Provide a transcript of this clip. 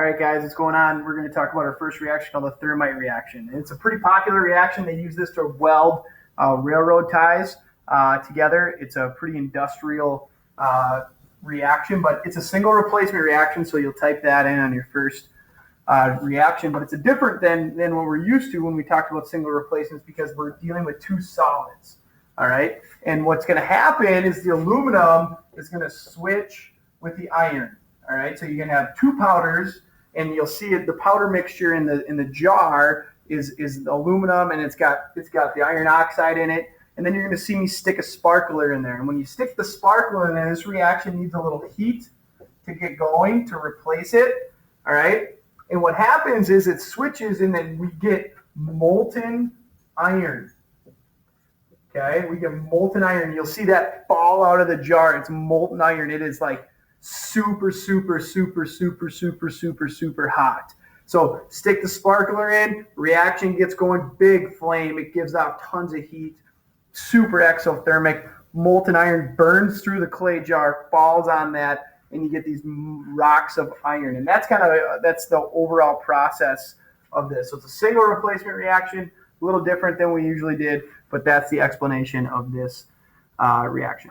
right, guys, what's going on? We're going to talk about our first reaction called the Thermite reaction. It's a pretty popular reaction. They use this to weld railroad ties together. It's a pretty industrial reaction, but it's a single replacement reaction, so you'll type that in on your first reaction. But it's a different than what we're used to when we talked about single replacements because we're dealing with two solids. All right, and what's going to happen is the aluminum is going to switch with the iron. All right, so you're going to have two powders, and you'll see it. The powder mixture in the jar is the aluminum, and it's got the iron oxide in it. And then you're going to see me stick a sparkler in there. And when you stick the sparkler in there, this reaction needs a little heat to get going to replace it. All right, and what happens is it switches, and then we get molten iron. Okay, we get molten iron. You'll see that fall out of the jar. It's molten iron. It is like super, super, super, super, super, super, super hot. So stick the sparkler in, reaction gets going, big flame. It gives out tons of heat, super exothermic. Molten iron burns through the clay jar, falls on that, and you get these rocks of iron. And that's the overall process of this. So it's a single replacement reaction, a little different than we usually did, but that's the explanation of this reaction.